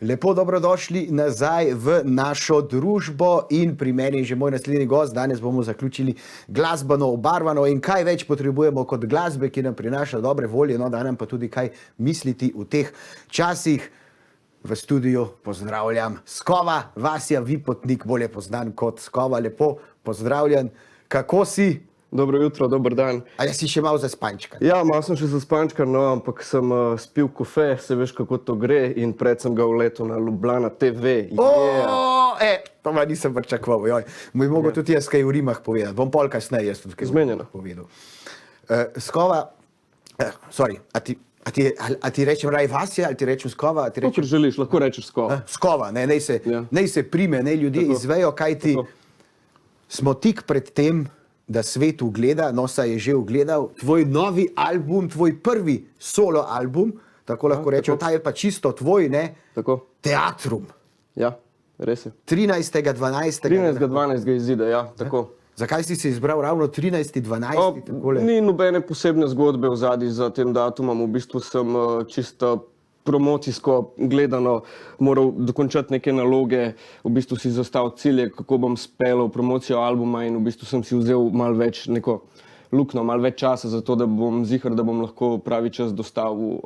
Lepo dobrodošli nazaj v našo družbo in pri meni je že moj naslednji gost. Danes bomo zaključili glasbeno obarvano in kaj več potrebujemo kot glasbe, ki nam prinaša dobre volje, no da nam pa tudi kaj misliti v teh časih. V studiu pozdravljam Skova, Vasja Vipotnik, bolje poznan kot Skova. Lepo pozdravljen. Kako si? Dobro jutro, dober dan. A ja si še malo zaspančkan? Ja, malo sem še zaspančkan, no, ampak sem spil kofe, se veš, kako to gre, in pred sem ga vletel na Ljubljana TV. To ma nisem pričakoval, joj. Mu mogo tudi jaz kaj v rimah povedati. Bom pol kasneje jaz tudi kaj Zmenjeno. povedal. Skova, a ti rečem raj Vasja, ali ti rečem Skova? Kakor želiš, lahko rečeš Skova. Skova, ne, naj se prime, ne, ljudje Tako. izvejo, kaj ti smo tik pred tem, da svet ugleda, no saj je že ugledal, tvoj novi album, tvoj prvi solo album, tako lahko rečem, tako. ta je pa čisto tvoj, ne, Tako? Teatrum. Ja, res je. 13.12. 13.12. izide, ja, tako. Zakaj si se izbral ravno 13.12. takole? Ni nobene posebne zgodbe v zadnji za tem datumom, v bistvu sem čisto promocijsko gledano moral dokončati neke naloge, v bistvu si zastavil cilje, kako bom speljal promocijo albuma in v bistvu sem si vzel malo več neko luknjo, malo več časa za to, da bom ziher, da bom lahko pravi čas dostavil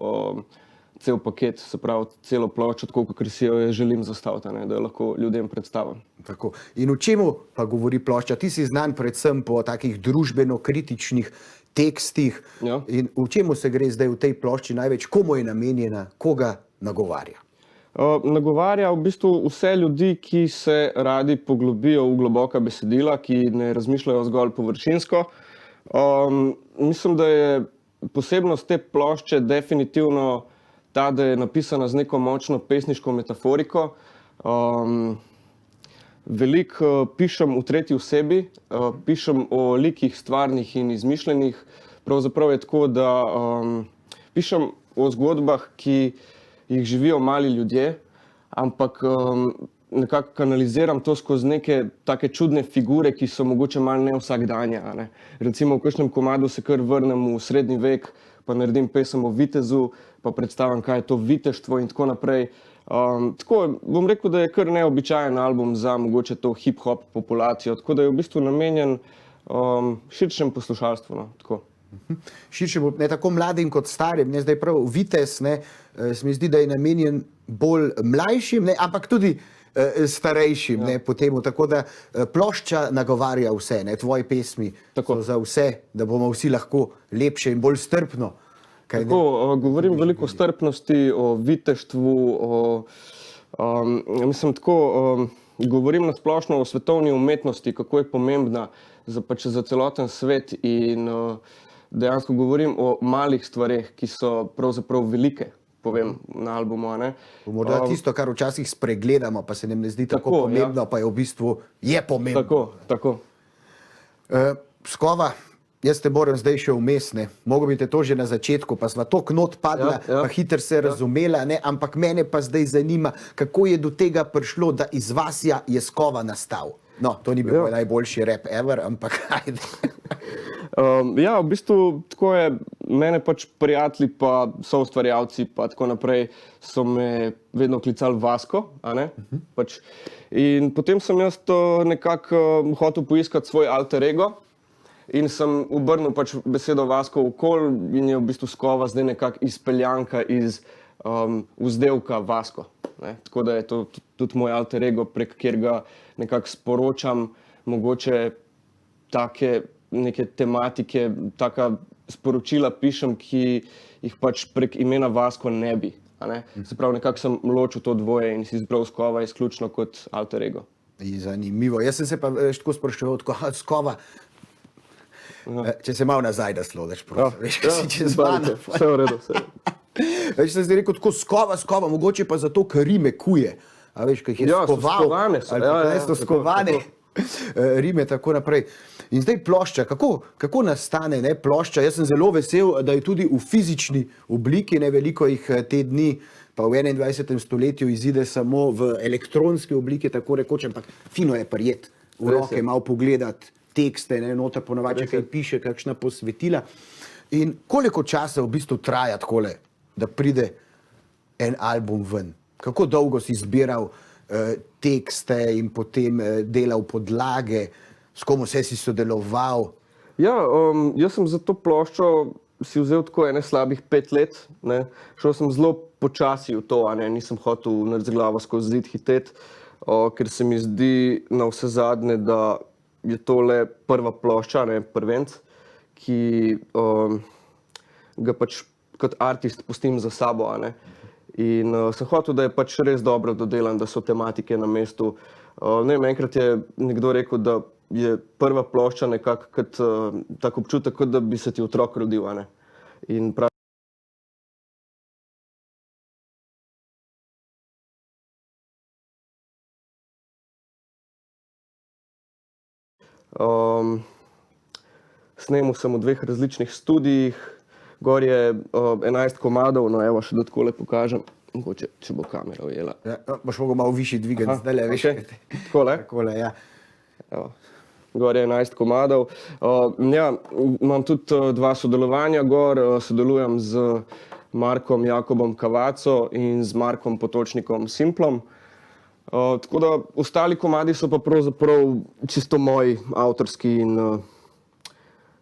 cel paket, se pravi celo ploščo, tako kakor si jo želim zastaviti, ne, da jo lahko ljudem predstavim. Tako. In v čemu pa govori plošča? Ti si znan predvsem po takih družbeno-kritičnih tekstih. Ja. In v čemu se gre zdaj v tej plošči največ? Komu je namenjena? Koga nagovarja? Nagovarja v bistvu vse ljudi, ki se radi poglobijo v globoka besedila, ki ne razmišljajo zgolj površinsko. Mislim, da je posebnost te plošče definitivno ta, da je napisana z neko močno pesniško metaforiko. Veliko pišem v tretji osebi, pišem o likih stvarnih in izmišljenih. Pravzaprav je tako, da pišem o zgodbah, ki jih živijo mali ljudje, ampak nekako kanaliziram to skozi neke take čudne figure, ki so mogoče malo nevsakdanje, a ne. Recimo v kakšnem komadu se kar vrnem v srednji vek, pa naredim pesem o vitezu, pa predstavim, kaj je to viteštvo in tako naprej. Tako bom rekel, da je kar neobičajen album za mogoče to hip-hop populacijo, tako da je v bistvu namenjen širšem poslušalstvu, no, tako. Širšemu, ne tako mladim kot starim, ne zdaj prav vitez, ne, se mi zdi, da je namenjen bolj mlajšim, ne, ampak tudi starejšim, ne, po temu, tako da plošča nagovarja vse, ne, tvoje pesmi Tako. so za vse, da bomo vsi lahko lepše in bolj strpno. Kaj ne? Tako, govorim veliko o strpnosti, o viteštvu, govorim na splošno o svetovni umetnosti, kako je pomembna za celoten svet in dejansko govorim o malih stvareh, ki so pravzaprav velike, povem na albumu, a ne. Morda tisto, kar včasih spregledamo, pa se nam ne zdi tako Tako, pomembno, ja. pa je v bistvu pomembno. Tako. Skova, jaz te moram zdaj še vmes, ne. Mogo bi te to že na začetku, pa sva tok not padla, Ja. pa hiter se razumela, ne, ampak mene pa zdaj zanima, kako je do tega prišlo, da iz Vasja je Skova nastal. No, to ni bil moj najboljši rap ever, ampak ajde. Ja, v bistvu tako je, mene pač prijatelji pa soustvarjalci pa tako naprej so me vedno klicali Vasko, a ne? Pač. In potem sem jaz to nekako hotel poiskati svoj alter ego in sem obrnil pač besedo Vasko okoli in je v bistvu Skova zdaj nekako izpeljanka iz vzdevka Vasko, ne? Tako da je to tudi moj alter ego, prek katerega nekako sporočam mogoče take neke tematike, taka sporočila pišem, ki jih pač prek imena Vasko ne bi, a ne. Se pravi, nekako sem ločil to dvoje in si izbral Skova izključno kot alter ego. Zanimivo. Jaz sem se pa tako spraševal, tako, Skova, če se malo nazaj nasloniš, prosim, veš, kaj si čez mano. Vse v redu, vse. Veš, sem zdaj rekel tako Skova, mogoče pa zato, ker rime kuje. A veš, kaj jih je skoval. Skovane so. Ali so skovane. Rime, tako naprej. In zdaj plošča, kako nastane, ne, plošča? Jaz sem zelo vesel, da je tudi v fizični obliki, ne, veliko jih te dni, pa v 21. stoletju izide samo v elektronski obliki, tako rekoč, ampak fino je prijet v roke, malo pogledati tekste, ne, noter ponavadi kaj piše, kakšna posvetila. In koliko časa v bistvu traja takole, da pride en album ven? Kako dolgo si zbiral tekste in potem delal podlage, s kom vse si sodeloval? Ja, jaz sem za to ploščo si vzel tako ene slabih 5 let. Ne. Šel sem zelo počasi v to, nisem hotel narediti glavo skozi zid hiteti, ker se mi zdi na vse zadnje, da je tole prva plošča, prvenc, ki ga pač kot artist pustim za sabo. In sem hotel, da je pač res dobro dodelan, da so tematike na mestu. Enkrat je nekdo rekel, da je prva plošča nekako kot tak občutek, kot da bi se ti otrok rodil. In prav snemal sem v 2 različnih studijih, gor je 11 komadov, no evo, še da takole pokažem, mogoče, če bo kamera ujela. Ja, boš mogel malo višji dvigati, zdajle, veš. Okay. Takole? Takole, ja. Evo. Gor je 11 komadov. Ja, imam tudi 2 sodelovanja gor, sodelujem z Markom Jakobom Cavazzo in z Markom Potočnikom Simplom. Tako da ostali komadi so pa pravzaprav čisto moji avtorski in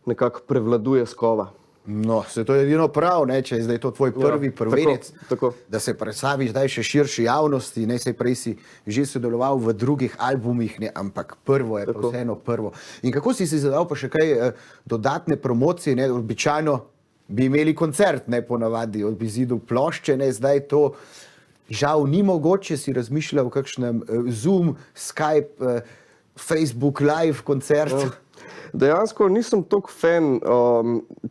nekako prevladuje skova. No, se to je edino prav, če je zdaj to tvoj prvi prvenec, tako. Da se predstaviš zdaj še širši javnosti, saj prej si že sodeloval v drugih albumih, ampak prvo je pa vseeno prvo. In kako si zadal pa še kaj dodatne promocije, običajno bi imeli koncert, ponavadi ob izidu plošče, zdaj to žal ni mogoče, si razmišljal v kakšnem Zoom, Skype, Facebook Live koncertu. Ja. Dejansko nisem toliko fan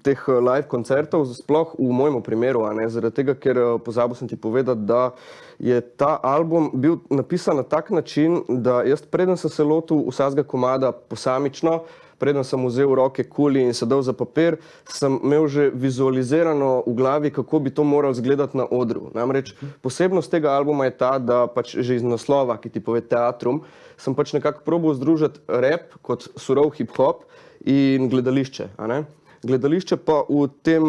teh live koncertov, sploh v mojem primeru, zaradi tega, ker pozabil sem ti povedati, da je ta album bil napisan na tak način, da jaz preden sem se lotil vsakega komada posamično, preden sem vzel v roke kuli in sedel za papir, sem imel že vizualizirano v glavi, kako bi to moral izgledati na odru. Namreč posebnost tega albuma je ta, da pač že iz naslova, ki ti pove Teatrum, sem pač nekako probal združiti rap kot surov hip-hop in gledališče. Gledališče pa v tem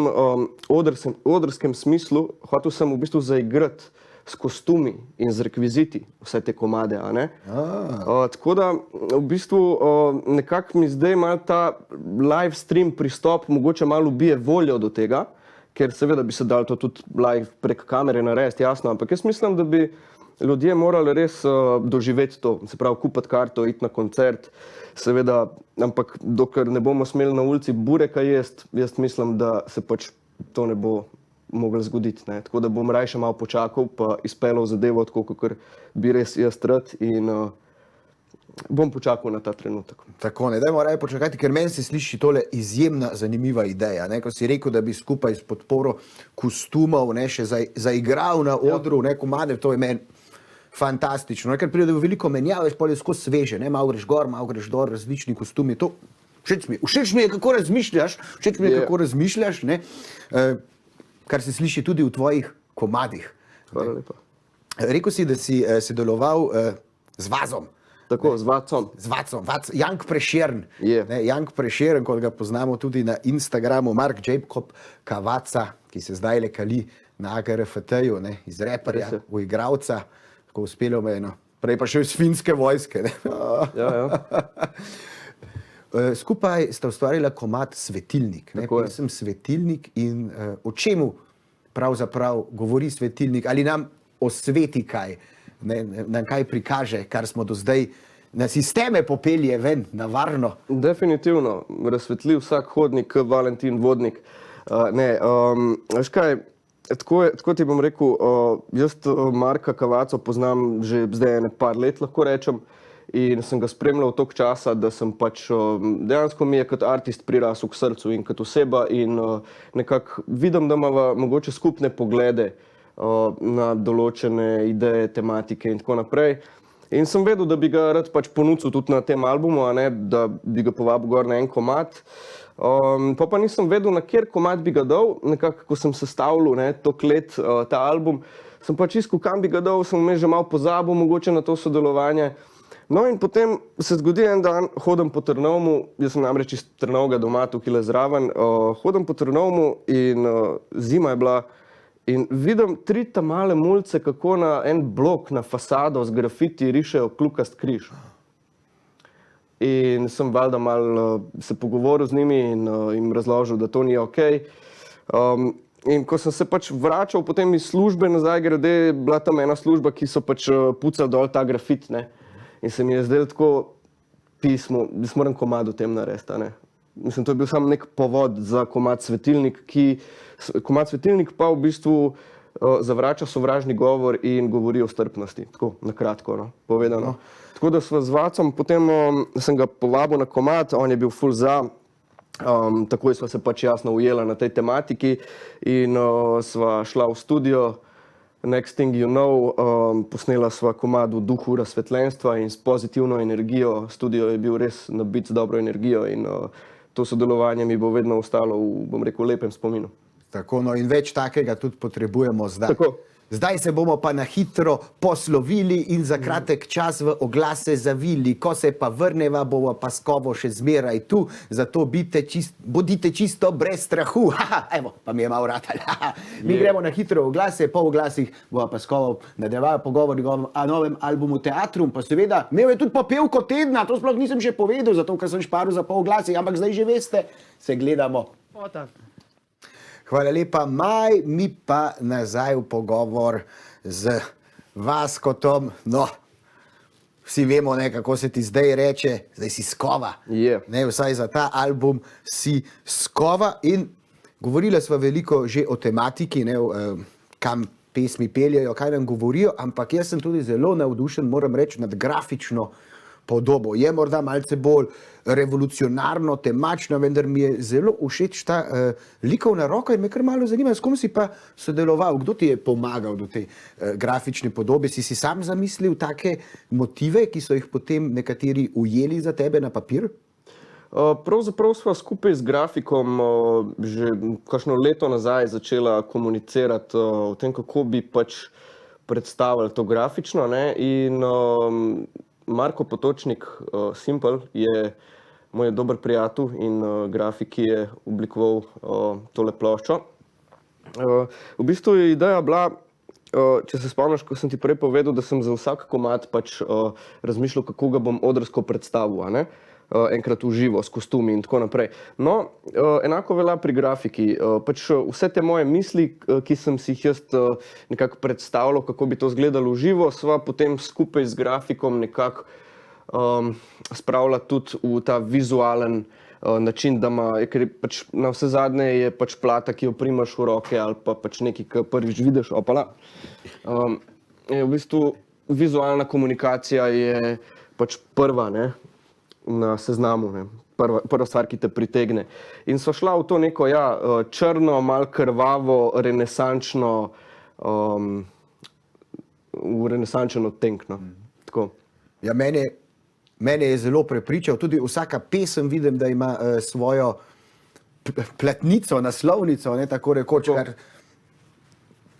odrskem smislu hotel sem v bistvu zaigrati s kostumi in z rekviziti vse te komade. Tako da v bistvu nekako mi zdaj malo ta live stream pristop mogoče malo ubije voljo do tega, ker seveda bi se dalo to tudi live prek kamere narediti, jasno, ampak jaz mislim, da bi ljudje morali res doživeti to, se pravi kupiti karto, iti na koncert, seveda, ampak dokler ne bomo smeli na ulici bureka jesti, jaz mislim, da se pač to ne bo moglo zgoditi. Tako da bom raje še malo počakal, pa izpeljal zadevo tako, kakor bi res jaz rad in bom počakal na ta trenutek. Tako, dajmo raje počakati, ker meni se sliši tole izjemna zanimiva ideja. Ko si rekel, da bi skupaj s podporo kostumov še zaigral na odru, komade, to je meni fantastično. Ker pride v veliko menjav, veš, pol je skozi sveže, malo greš gor, malo greš dol, različni kostumi. To všeč mi je, kako razmišljaš, kar se sliši tudi v tvojih komadih. Hvala lepa. Rekel si, da si sodeloval z Vazom. Tako, z Vacom. Jank Prešern. Jank Prešern, kot ga poznamo tudi na Instagramu, Mark Jacob Cavazza, ki se zdaj lekali na AGRFT-ju, iz reperja v igralca. Tako uspelo me, prej pa še iz finske vojske. Ja. Skupaj sta ustvarila komad Svetilnik. Pesem Svetilnik in o čemu pravzaprav govori Svetilnik? Ali nam osveti kaj? Nam kaj prikaže, kar smo do zdaj na sisteme popelje ven, na varno? Definitivno. Razsvetli vsak hodnik, Valentin Vodnik. Veš kaj, tako ti bom rekel, jaz Marka Cavazzo poznam že zdaj par let, lahko rečem, in sem ga spremljal toliko časa, da sem pač dejansko mi je kot artist prirasel k srcu in kot oseba in nekako vidim, da imava mogoče skupne poglede na določene ideje, tematike in tako naprej. In sem vedel, da bi ga rad pač ponudil tudi na tem albumu, da bi ga povabil gor na en komad. Pa nisem vedel, na kjer komad bi ga dal, nekako, ko sem sestavljal toliko let ta album, sem pač iskal, kam bi ga dal, sem me že malo pozabil mogoče na to sodelovanje. No in potem se zgodi en dan, hodim po Trnovmu, jaz sem namreč iz Trnovega doma, tukaj zraven, hodim po Trnovmu in zima je bila In vidim 3 male mulce, kako na en blok, na fasado z grafiti rišejo kljukast križ. In sem valjda malo se pogovoril z njimi in jim razložil, da to ni okej. In ko sem se pač vračal potem iz službe nazaj grede, bila tam ena služba, ki so pač pucali dol ta grafit, ne. In se mi je zdelo tako pismo, da moram komad o tem narediti, ne. Mislim, to je bil samo nek povod za komad Svetilnik, komad Svetilnik pa v bistvu zavrača sovražni govor in govori o strpnosti, tako na kratko, no, povedano. Tako da sva z Vacom, potem sem ga povabil na komad, on je bil ful za, takoj sva se pač jasno ujela na tej tematiki in sva šla v studio, Next Thing You Know, posnela sva komad v duhu razsvetljenstva in s pozitivno energijo, studio je bil res nabit z dobro energijo in to sodelovanje mi bo vedno ostalo v, bom rekel, lepem spominu. Tako, no in več takega tudi potrebujemo zdaj. Tako. Zdaj se bomo pa na hitro poslovili in za kratek čas v oglase zavili. Ko se pa vrneva, bomo pa skovo še zmeraj tu, zato bodite čisto brez strahu. Evo, pa mi je malo ratal. Mi gremo na hitro v oglase, po oglasih bomo pa skovo nadaljeval pogovor o novem albumu Teatrum, pa seveda imel je tudi popevko tedna, to sploh nisem še povedal, zato ker sem šparil za po oglasih, ampak zdaj že veste, se gledamo. Hvala lepa, Maj, mi pa nazaj v pogovor z Vaskotom. No, vsi vemo, ne, kako se ti zdaj reče, zdaj si skova. Ne, vsaj za ta album si skova in govorila sva veliko že o tematiki, ne, kam pesmi peljejo, kaj nam govorijo, ampak jaz sem tudi zelo navdušen, moram reči, nad grafično podobo. Je morda malce bolj revolucionarno, temačno, vendar mi je zelo všeč ta likovna roka in me kar malo zanima, s kom si pa sodeloval, kdo ti je pomagal do te grafične podobe? Si sam zamislil take motive, ki so jih potem nekateri ujeli za tebe na papir? Pravzaprav sva skupaj z grafikom že kakšno leto nazaj začela komunicirati o tem, kako bi pač predstavili to grafično, ne, in Marko Potočnik, Simple, je moj dober prijatelj in grafik, ki je oblikoval tole ploščo. V bistvu je ideja bila, če se spomniš, ko sem ti prej povedal, da sem za vsak komad pač razmišljal, kako ga bom odrsko predstavil, ne? Enkrat v živo, s kostumi in tako naprej. No, enako velja pri grafiki. Pač vse te moje misli, ki sem si jih jaz nekako predstavljal, kako bi to izgledalo v živo, sva potem skupaj z grafikom nekako spravila tudi v ta vizualen način, da ima, ker pač na vse zadnje je pač plata, ki jo primaš v roke ali pa pač nekaj, ki prvič vidiš, opala. V bistvu vizualna komunikacija je pač prva, ne, na seznamu, ne. Prva stvar, ki te pritegne. In sva šla v to neko, črno, malo krvavo, renesančno, v renesančen odtenek, no. Tako. Ja, mene je zelo prepričal, tudi vsaka pesem vidim, da ima svojo platnico, naslovnico, ne, tako rekoč, kar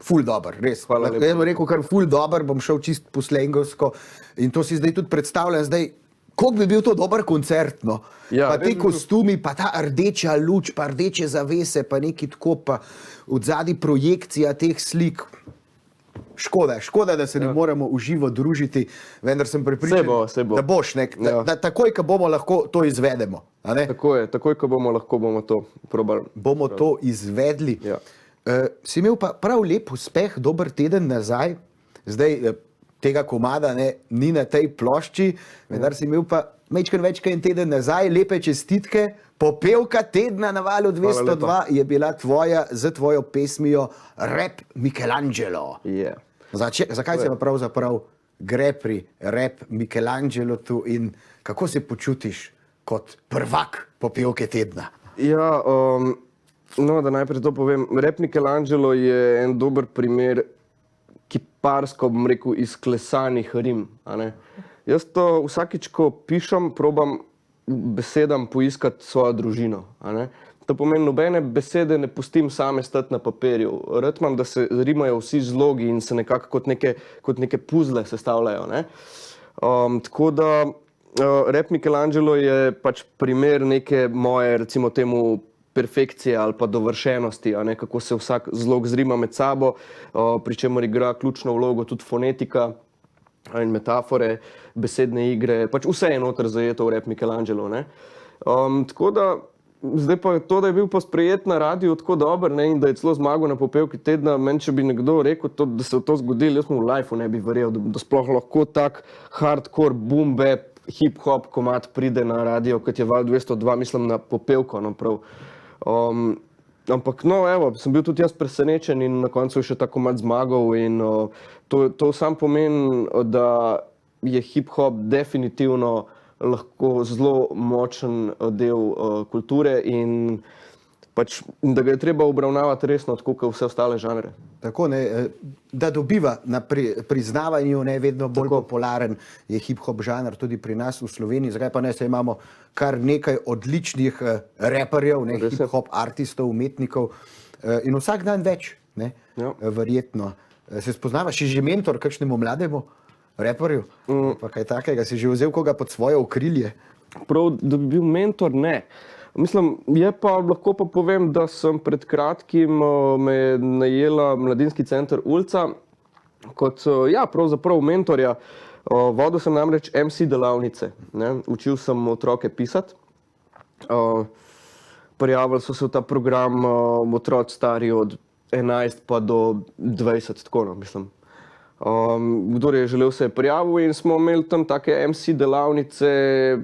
ful dober, res. Hvala lepa. Jaz bom rekel, kar ful dober, bom šel čist po slengovsko in to si zdaj tudi predstavljam, zdaj, koliko bi bil to dober koncert, no? Pa te kostumi, pa ta rdeča luč, pa rdeče zavese, pa neki tako, pa odzadaj projekcija teh slik. Škoda, da se ne moremo v živo družiti, vendar sem prepričan, da boš, ne, da takoj, ko bomo lahko to izvedemo. A ne? Tako je, takoj, ko bomo lahko, bomo to probali. Bomo to izvedli. Ja. Si imel pa prav lep uspeh, dober teden nazaj, zdaj tega komada ni na tej plošči, vendar si imel pa majčkeno več kot en teden nazaj, lepe čestitke, popevka tedna na Valu 202 je bila tvoja, z tvojo pesmijo Rap Michelangelo. Zakaj se pa pravzaprav gre pri Rap Michelangelo tu in kako se počutiš kot prvak popevke tedna? Ja, no, da najprej to povem. Rap Michelangelo je en dober primer kiparsko, bom rekel, izklesanih rim, a ne. Jaz to vsakič, ko pišem, probam besedam poiskati svojo družino, a ne. To pomeni, nobene besede ne pustim same stati na papirju. Rad imam, da se rimajo vsi zlogi in se nekako kot neke puzle sestavljajo, ne. Tako da Rap Michelangelo je pač primer neke moje, recimo temu, perfekcije ali pa dovršenosti, a ne, kako se vsak zlog zrima med sabo, pri čemer igra ključno vlogo tudi fonetika in metafore, besedne igre, pač vse je noter zajeto v rap Michelangelo, ne. Tako da, zdaj pa to, da je bil pa sprejet na radiju tako dober, ne, in da je celo zmagal na popevki tedna, meni, če bi nekdo rekel, da se je to zgodilo, jaz mu v lifeu ne bi verjel, da sploh lahko tak hardcore, boom bap, hip-hop komad pride na radio, kot je Val 202, mislim na popevko, no prav. Ampak no, evo, sem bil tudi jaz presenečen in na koncu je še ta komad zmagal in to sam pomeni, da je hip-hop definitivno lahko zelo močen del kulture in pač, da ga je treba obravnavati resno, tako kot vse ostale žanre. Tako, ne, da dobiva na priznavanju, ne, vedno bolj popularen je hip-hop žanr tudi pri nas v Sloveniji. Zakaj pa ne, saj imamo kar nekaj odličnih raperjev, ne, hip-hop artistov, umetnikov in vsak dan več, ne, verjetno. Se spoznavaš, si že mentor kakšnemu mlademu raperju? Pa kaj takega, si že vzel koga pod svoje okrilje? Prav, da bi bil mentor, ne. Mislim, lahko pa povem, da sem pred kratkim me je najela Mladinski center Ulica kot, pravzaprav mentorja. Vodil sem namreč MC delavnice, ne. Učil sem otroke pisati. Prijavili so se v ta program otroci stari od 11 pa do 20, tako no, mislim. Kdor je želel, se je prijavil in smo imeli tam take MC delavnice,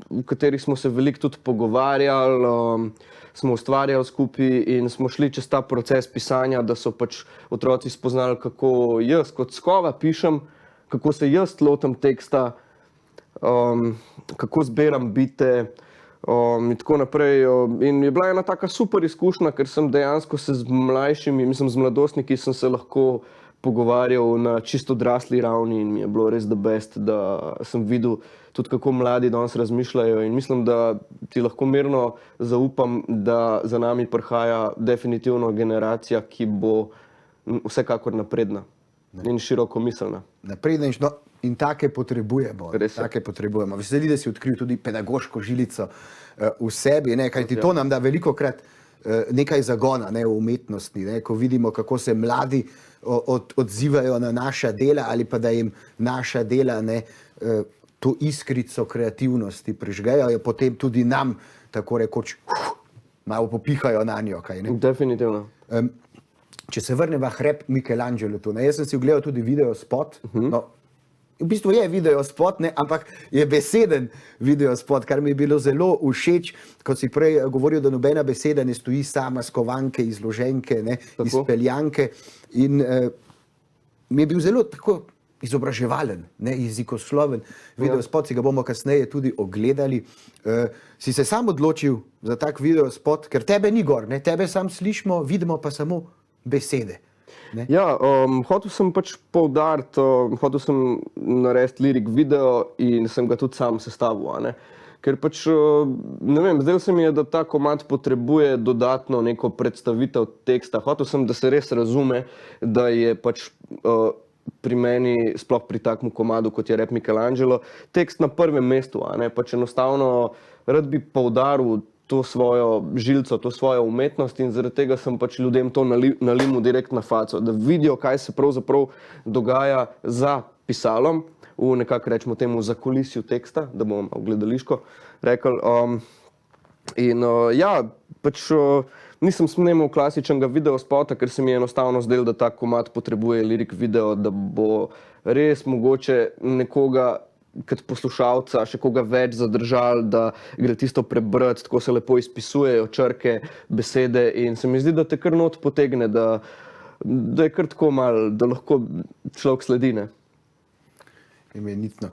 v katerih smo se veliko tudi pogovarjali, smo ustvarjali skupaj in smo šli čez ta proces pisanja, da so pač otroci spoznali, kako jaz kot skova pišem, kako se jaz lotim teksta, kako zbiram bite in tako naprej. In je bila ena taka super izkušnja, ker sem dejansko se z mlajšimi, mislim z mladostniki sem se lahko pogovarjal na čisto odrasli ravni in mi je bilo res the best, da sem videl tudi, kako mladi danes razmišljajo in mislim, da ti lahko mirno zaupam, da za nami prihaja definitivno generacija, ki bo vsekakor napredna in širokomiselna. Napredna in take potrebujemo. Take potrebujemo. Veseli, da si odkril tudi pedagoško žilico v sebi, ne, kajti to nam da velikokrat nekaj zagona, ne, v umetnosti, ne, ko vidimo, kako se mladi odzivajo na naša dela ali pa da jim naša dela, ne, to iskrico kreativnosti prižgejo, jo potem tudi nam tako rekoč malo popihajo na njo, kaj ne? Definitivno. Če se vrneva k rap Michelangelu, ne, jaz sem si ogledal tudi video spot, no, v bistvu je video spot, ne, ampak je beseden video spot, kar mi je bilo zelo všeč, kot si prej govoril, da nobena beseda ne stoji sama, skovanke, izloženke, ne, izpeljanke in mi je bil zelo tako izobraževalen, ne, jezikosloven video spot, si ga bomo kasneje tudi ogledali. Si se sam odločil za tak video spot, ker tebe ni gor, ne, tebe sam slišimo, vidimo pa samo besede. Ne? Ja, hotel sem pač poudariti, hotel sem narediti lirik video in sem ga tudi sam sestavil, a ne. Ker pač, ne vem, zdelo se mi je, da ta komad potrebuje dodatno neko predstavitev teksta. Hotel sem, da se res razume, da je pač pri meni, sploh pri takem komadu, kot je rap Michelangelo, tekst na prvem mestu, a ne. Pač enostavno rad bi poudaril to svojo žilico, to svojo umetnost in zaradi tega sem pač ljudem to nalimal direkt na faco, da vidijo, kaj se pravzaprav dogaja za pisalom, v nekako rečemo temu zakulisju teksta, da bomo gledališko rekli. Pač nisem snemal klasičnega videospota, ker se mi je enostavno zdelo, da ta komad potrebuje lirik video, da bo res mogoče nekoga kot poslušalca še koga več zadržali, da gre tisto prebrati, tako se lepo izpisujejo črke, besede in se mi zdi, da te kar not potegne, da je kar tako malo, da lahko človek sledi, ne. Imenitno.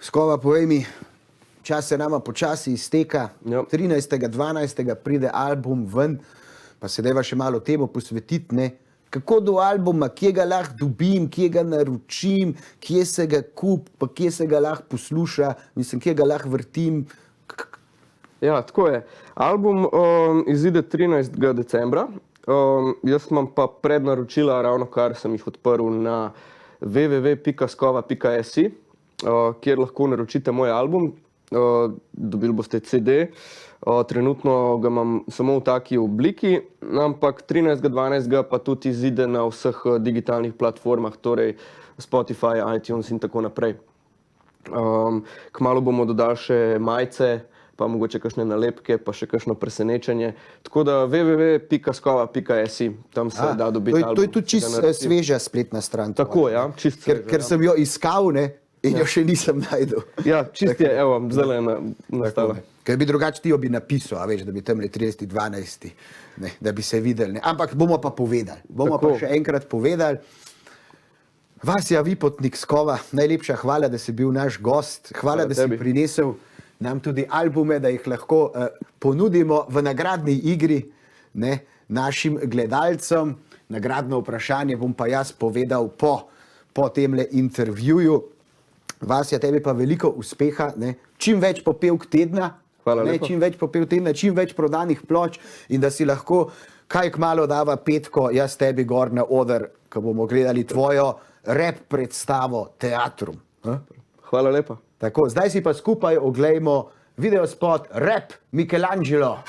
Skova, povej mi, čas se nama počasi izteka, 13.12. pride album ven, pa se dajva še malo temu posvetiti, ne. Kako do albuma, kje ga lahko dobim, kje ga naročim, kje se ga kup, pa kje se ga lahko posluša, mislim, kje ga lahko vrtim? Ja, tako je. Album izide 13. decembra. Jaz imam pa prednaročila, ravno kar sem jih odprl na www.skova.si, kjer lahko naročite moj album. dobili boste CD. Trenutno ga imam samo v taki obliki, ampak 13.12. pa tudi izide na vseh digitalnih platformah, torej Spotify, iTunes in tako naprej. Kmalu bomo dodali še majice, pa mogoče kakšne nalepke, pa še kakšno presenečenje. Tako da www.skova.si, tam se da dobiti album. To je tudi čisto sveža spletna stran. Tako, ja, čisto sveža. Ker sem jo iskal, ne, in jo še nisem najdel. Ja, čisto je, evo, zdaj nastala. Ker bi drugače ti jo bi napisal, a veš, da bi tamle 30.12., ne, da bi se videli. Ne. Ampak bomo pa povedali. Bomo pa še enkrat povedali. Vasja Vipotnik Skova, najlepša hvala, da si bil naš gost. Hvala, da si prinesel nam tudi albume, da jih lahko ponudimo v nagradni igri, ne, našim gledalcem. Nagradno vprašanje bom pa jaz povedal po temle intervjuju. Vasja, tebi pa veliko uspeha, ne. Čim več popevk tedna, ne, čim več popevk tedna, čim več prodanih ploč in da si lahko kaj kmalu dava petko, jaz tebi gor na oder, ko bomo gledali tvojo rap predstavo Teatrum. Hvala lepa. Tako, zdaj si pa skupaj oglejmo videospot Rap Michelangelo.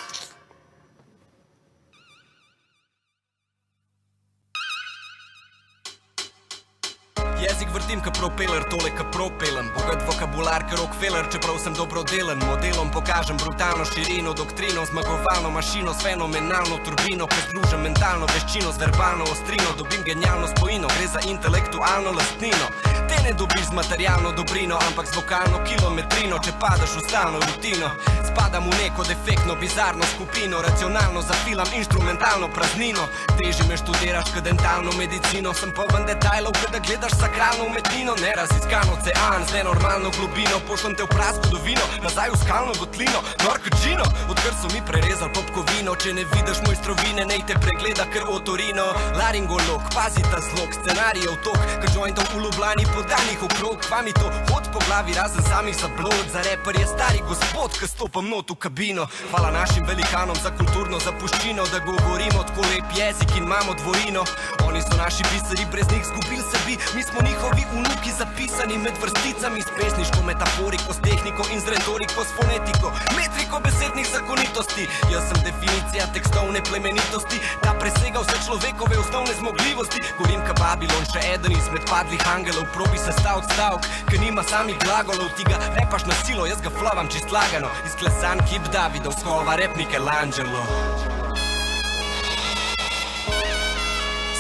Jezik vrtim ka propeller, tole ka propelem. Bogat vokabular ka Rockefeller, čeprav sem dobrodelen. Modelom pokažem brutalno širino, doktrino, zmagovalno mašino s fenomenalno turbino. Prezdružem mentalno veščino z verbalno ostrino. Dobim genialno spojino, gre za intelektualno lastnino. Te ne dobiš z materialno dobrino, ampak z vokalno kilometrino. Če padaš v stalno rutino, spadam v neko defektno, bizarno skupino. Racionalno zafilam instrumentalno praznino. Teži me študiraš ka dentalno medicino. Sem poln detajlov, kada gledaš sakralno umetnino. Neraziskan ocean z nenormalno globino. Pošljem te v prazgodovino, nazaj v skalno gotlino. Norko džino, odkar so mi prerezal popkovino. Če ne vidiš mojstrovine, nej te pregleda kar otorino. Laringolog, pazi ta zlog, scenarijev tok, ka jointov v Ljubljani podanih okrog. Vami to hod po glavi, razen samih zablod. Za reper je stari gospod, ka stopam not v kabino. Hvala našim velikanom za kulturno zapuščino, da govorimo tako lep jezik in imamo dvojino. Oni so naši pisari, brez njih zgubil se bi. Mi smo njihovi vnuki zapisani med vrsticami. S pesniško metaforiko, s tehniko in z retoriko, s fonetiko, metriko besednih zakonitosti. Jaz sem definicija tekstovne plemenitosti, ta presega vse človekove osnovne zmogljivosti. Govorim ka Babilon, še eden izmed padlih angelov. Probi se stavk, ker nima samih glagolov. Ti ga repaš na silo, jaz ga flavam čist lagano. Izklesan kip Davidov, Skova, rap Michelangelo.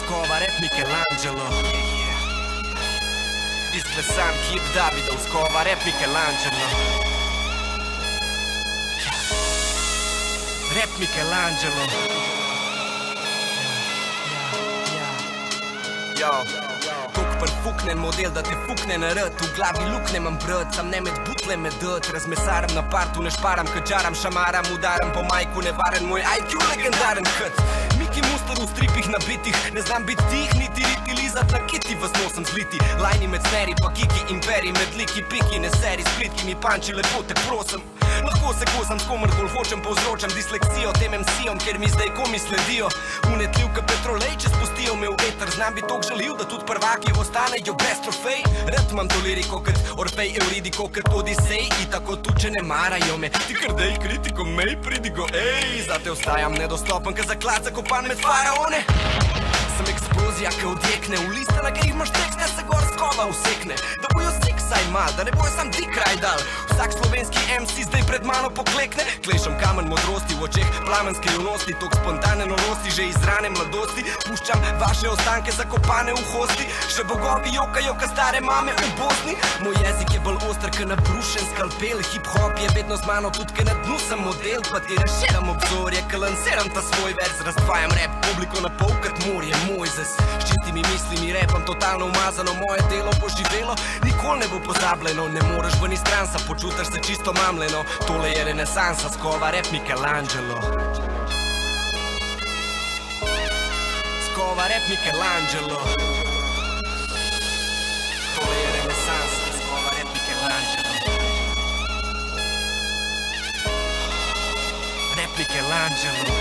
Skova, rap Michelangelo. Izklesan kip Davidov, Skova, rap Michelangelo. Rap Michelangelo. Yo. Tok perfuknen model, da te fukne na rad. V glavi lukne imam brat, sam ne med butle med dat. Razmesaram na partu, ne šparam, kačaram, šamaram, udaram po majku, nevaren moj IQ legendaren kat. Miki Muster v stripih nabitih, ne znam biti tih, niti riti lizat na kiti, vas nosim zliti. Lajni med sneri, pa kiki, imperi, med liki, piki, ne seri, s plitkimi panči, lepo te prosim. Lahko se kozam s komorkoli hočem, povzročam disleksijo tem MC-om, ker mi zdaj komi sledijo. Unetljivka petrolej, če spustijo me v eter, znam bi tok želil, da tudi prvaki ostanejo brez trofej. Rad imam to liriko, kot Orfej, Euridiko, kot Odisej, in tako tu, če ne marajo me. Ti kar dej kritiko, mej, pridigo, ej, zate ostajam nedostopen, ka zaklad zakopan med faraone. Sem eksplozija, ki odjekne v liste, na katerih imaš tekste, se gor Skova usekne. Da bojo saj mal, da ne bojo sam ti kraj dal. Vsak slovenski MC zdaj pred mano poklekne. Klešem kamen modrosti v očeh, plamen skrivnosti, tok spontane norosti, že iz rane mladosti. Puščam vaše ostanke zakopane v hosti. Še bogovi jokajo, ka stare mame v Bosni. Moj jezik je bolj oster, ka nabrušen skalpel. Hip-hop je vedno z mano, tudi ka na dnu sem model. Pa ti razširam obzorje, ka lanceram ta svoj vers. Razdvajam rap, publiko na pol, kot morje Mojzes. S čistimi mislimi repam, totalno umazano, moje delo bo živelo, nikoli ne bo pozabljeno. Ne moreš ven iz transa, počutiš se čisto mamljeno. Tole je renesansa, Skova, rap Michelangelo. Skova, rap Michelangelo. Tole je renesansa, Skova, rap Michelangelo. Rap Michelangelo.